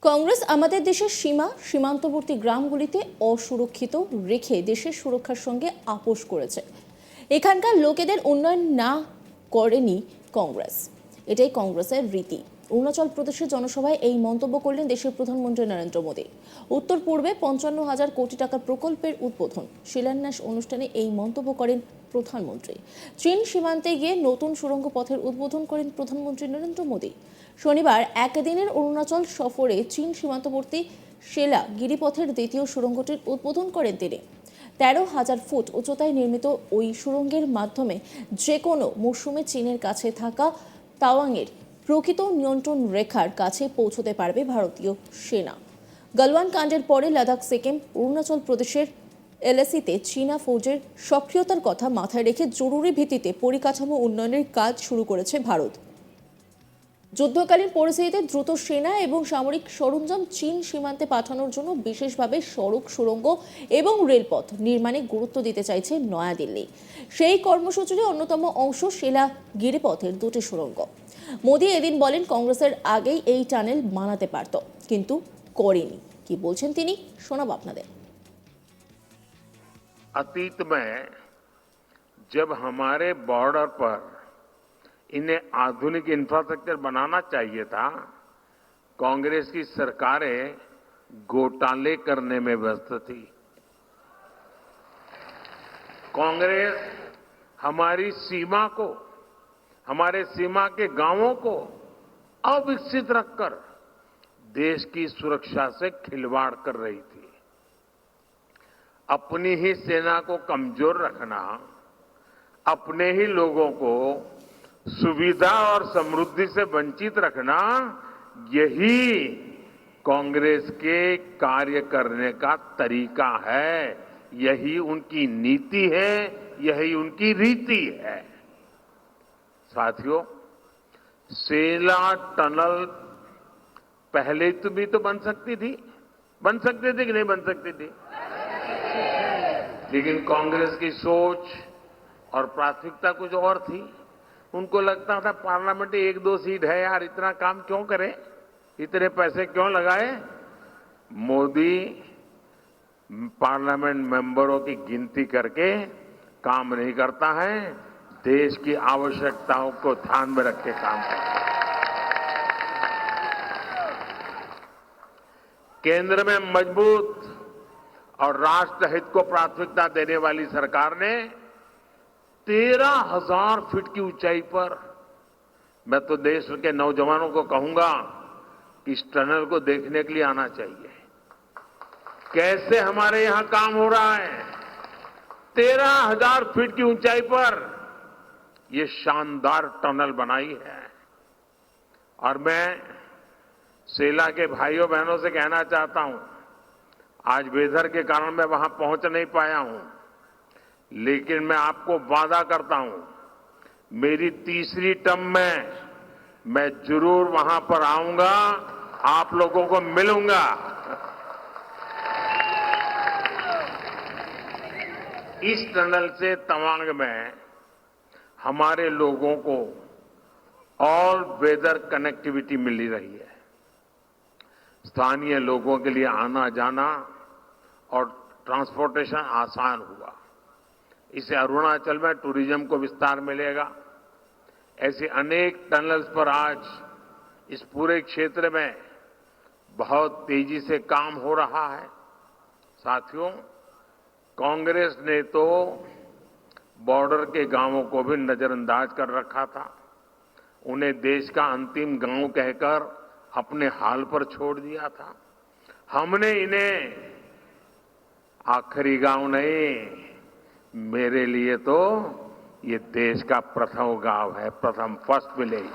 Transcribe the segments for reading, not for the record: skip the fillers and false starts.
কংগ্রেস আমাদের দেশের সীমান্তবর্তী গ্রামগুলিতে অসুরক্ষিত রেখে দেশের সুরক্ষার সঙ্গে আপোষ করেছে। এখানকার লোকেদের উন্নয়ন না করেনি কংগ্রেস, এটাই কংগ্রেসের রীতি। অরুণাচল প্রদেশের জনসভায় এই মন্তব্য করলেন দেশের প্রধানমন্ত্রী নরেন্দ্র মোদী। উত্তর পূর্বে 55,000 কোটি টাকার প্রকল্পের উদ্বোধন শিলান্যাস অনুষ্ঠানে এই মন্তব্য করেন প্রধানমন্ত্রী। চীন সীমান্তে গিয়ে নতুন সুড়ঙ্গ পথের উদ্বোধন করেন প্রধানমন্ত্রী নরেন্দ্র মোদী। শনিবার একদিনের অরুণাচল সফরে চীন সীমান্তবর্তী সেলা গিরিপথের দ্বিতীয় সুড়ঙ্গটির উদ্বোধন করেন তিনি। 13,000 ফুট উচ্চতায় নির্মিত ওই সুড়ঙ্গের মাধ্যমে যে কোনো মৌসুমে চীনের কাছে থাকা তাওয়াংয়ের প্রকৃত নিয়ন্ত্রণ রেখার কাছে পৌঁছতে পারবে ভারতীয় সেনা। গালওয়ান কাণ্ডের পরে লাদাখ সিকিম অরুণাচল প্রদেশের এলএসিতে চীনা ফৌজের সক্রিয়তার কথা মাথায় রেখে জরুরি ভিত্তিতে পরিকাঠামো উন্নয়নের কাজ শুরু করেছে ভারত। যুদ্ধকালীন পরিস্থিতিতে দ্রুত সেনা এবং সামরিক সরঞ্জাম চীন সীমান্তে পাঠানোর জন্য বিশেষভাবে সড়ক সুড়ঙ্গ এবং রেলপথ নির্মাণে গুরুত্ব দিতে চাইছে নয়াদিল্লি। সেই কর্মসূচির অন্যতম অংশ সেলা গিরিপথের দুটি সুড়ঙ্গ। মোদী এদিন বলেন, কংগ্রেসের আগেই এই টানেল বানাতে পারত, কিন্তু করেনি। কি বলছেন তিনি, শোনাব আপনাদের। अतीत में जब हमारे बॉर्डर पर इन्हें आधुनिक इंफ्रास्ट्रक्चर बनाना चाहिए था, कांग्रेस की सरकारें घोटाले करने में व्यस्त थी। कांग्रेस हमारी सीमा को, हमारे सीमा के गांवों को अविकसित रखकर देश की सुरक्षा से खिलवाड़ कर रही थी। अपनी ही सेना को कमजोर रखना, अपने ही लोगों को सुविधा और समृद्धि से वंचित रखना, यही कांग्रेस के कार्य करने का तरीका है, यही उनकी नीति है, यही उनकी रीति है। साथियों, सेला टनल पहले भी तो बन सकती थी कि नहीं बन सकती थी? लेकिन कांग्रेस की सोच और प्राथमिकता कुछ और थी। उनको लगता था पार्लियामेंट में 1-2 सीट है यार, इतना काम क्यों करें, इतने पैसे क्यों लगाए। मोदी पार्लियामेंट मेंबरों की गिनती करके काम नहीं करता है, देश की आवश्यकताओं को ध्यान में रख के काम करता है। केंद्र में मजबूत और राष्ट्रहित को प्राथमिकता देने वाली सरकार ने 13,000 फीट की ऊंचाई पर, मैं तो देश के नौजवानों को कहूंगा कि इस टनल को देखने के लिए आना चाहिए। कैसे हमारे यहां काम हो रहा है। 13,000 फीट की ऊंचाई पर ये शानदार टनल बनाई है। और मैं सेला के भाइयों बहनों से कहना चाहता हूं, आज वेदर के कारण मैं वहां पहुंच नहीं पाया हूं, लेकिन मैं आपको वादा करता हूं, मेरी तीसरी टर्म में मैं जरूर वहां पर आऊंगा, आप लोगों को मिलूंगा। इस टनल से तवांग में हमारे लोगों को ऑल वेदर कनेक्टिविटी मिल रही है। स्थानीय लोगों के लिए आना जाना और ट्रांसपोर्टेशन आसान हुआ। इससे अरुणाचल में टूरिज्म को विस्तार मिलेगा। ऐसे अनेक टनल्स पर आज इस पूरे क्षेत्र में बहुत तेजी से काम हो रहा है। साथियों, कांग्रेस ने तो बॉर्डर के गांवों को भी नजरअंदाज कर रखा था। उन्हें देश का अंतिम गांव कहकर अपने हाल पर छोड़ दिया था। हमने इन्हें आखिरी गांव नहीं, मेरे लिए तो ये देश का प्रथम गांव है, प्रथम फर्स्ट विलेज,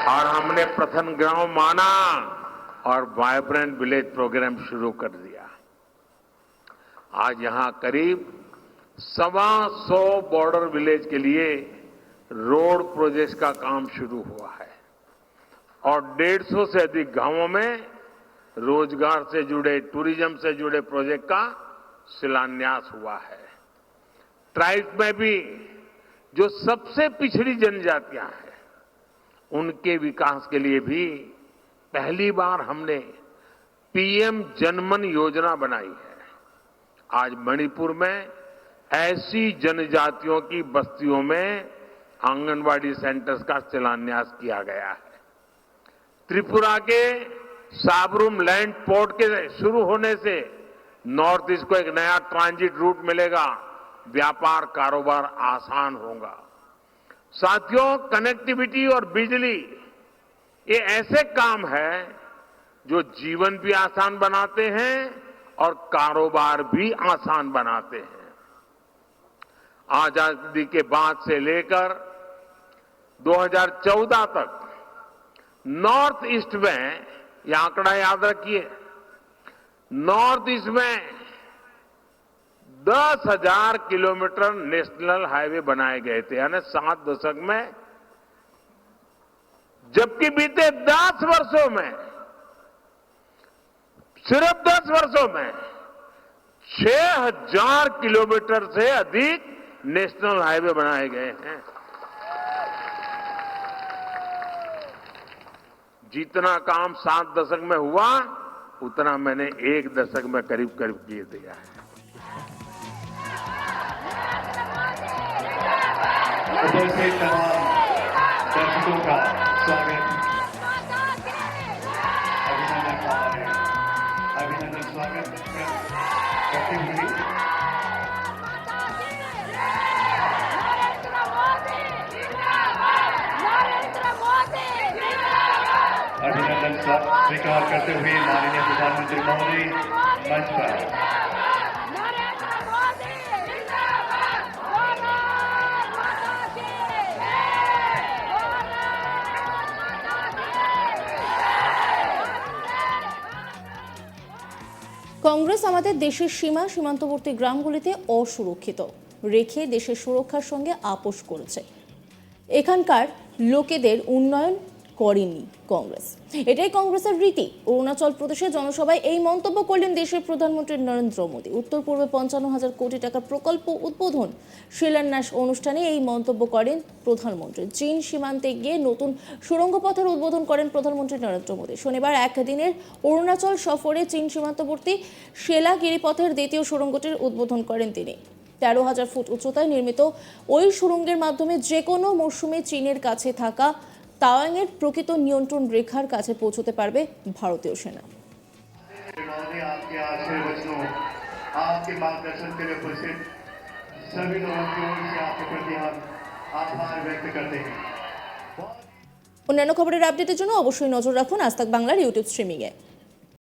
और हमने प्रथम गांव माना और वाइब्रेंट विलेज प्रोग्राम शुरू कर दिया। आज यहां करीब 125 बॉर्डर विलेज के लिए रोड प्रोजेक्ट का काम शुरू हुआ है और 150 से अधिक गांवों में रोजगार से जुड़े, टूरिज्म से जुड़े प्रोजेक्ट का शिलान्यास हुआ है। ट्राइब्स में भी जो सबसे पिछड़ी जनजातियां हैं, उनके विकास के लिए भी पहली बार हमने पीएम जनमन योजना बनाई है। आज मणिपुर में ऐसी जनजातियों की बस्तियों में आंगनवाड़ी सेंटर्स का शिलान्यास किया गया है। त्रिपुरा के साबरूम लैंड पोर्ट के शुरू होने से नॉर्थ ईस्ट को एक नया ट्रांजिट रूट मिलेगा, व्यापार कारोबार आसान होगा। साथियों, कनेक्टिविटी और बिजली ये ऐसे काम है जो जीवन भी आसान बनाते हैं और कारोबार भी आसान बनाते हैं। आजादी के बाद से लेकर 2014 तक नॉर्थ ईस्ट में, यह आंकड़ा याद रखिए, नॉर्थ ईस्ट में 10,000 किलोमीटर नेशनल हाईवे बनाए गए थे, यानी 7 दशक में। जबकि बीते 10 वर्षों में, सिर्फ 10 वर्षों में 6,000 किलोमीटर से अधिक नेशनल हाईवे बनाए गए हैं। जितना काम 7 दशक में हुआ, उतना मैंने 1 दशक में करीब करीब किए दिया है। उपस्थित तमाम दर्शकों का स्वागत, अभिनंदन स्वागत करते हुए अभिनंदन स्वीकार करते हुए माननीय प्रधानमंत्री महोदय मंच पर। কংগ্রেস আমাদের দেশের সীমা সীমান্তবর্তী গ্রামগুলিতে অসুরক্ষিত রেখে দেশের সুরক্ষার সঙ্গে আপোষ করেছে। এখানকার লোকেদের উন্নয়ন করেনি কংগ্রেস, এটাই কংগ্রেসের রীতি। অরুণাচল প্রদেশে জনসভায় এই মন্তব্য করলেন দেশের প্রধানমন্ত্রী নরেন্দ্র মোদী। উত্তর পূর্বে 55,000 কোটি টাকার প্রকল্প উদ্বোধন শিলান্যাস অনুষ্ঠানে এই মন্তব্য করেন প্রধানমন্ত্রী। চীন সীমান্তে গিয়ে নতুন সুড়ঙ্গ পথের উদ্বোধন করেন প্রধানমন্ত্রী নরেন্দ্র মোদী। শনিবার একদিনের অরুণাচল সফরে চীন সীমান্তবর্তী শেলা গিরিপথের দ্বিতীয় সুড়ঙ্গটির উদ্বোধন করেন তিনি। 13,000 ফুট উচ্চতায় নির্মিত ওই সুড়ঙ্গের মাধ্যমে যে কোনো মৌসুমে চীনের কাছে থাকা তাওয়াংয়ের প্রকৃত নিয়ন্ত্রণ রেখার কাছে পৌঁছতে পারবে ভারতীয় সেনা। आपके आशीर्वचनों, आपके मार्गदर्शन के लिए उपस्थित सभी लोगों की ओर से आपके प्रति हम आभार व्यक्त करते हैं। অন্যান্য খবরের আপডেটের জন্য অবশ্যই নজর রাখুন আজ তাক বাংলার ইউটিউব স্ট্রিমিংয়ে।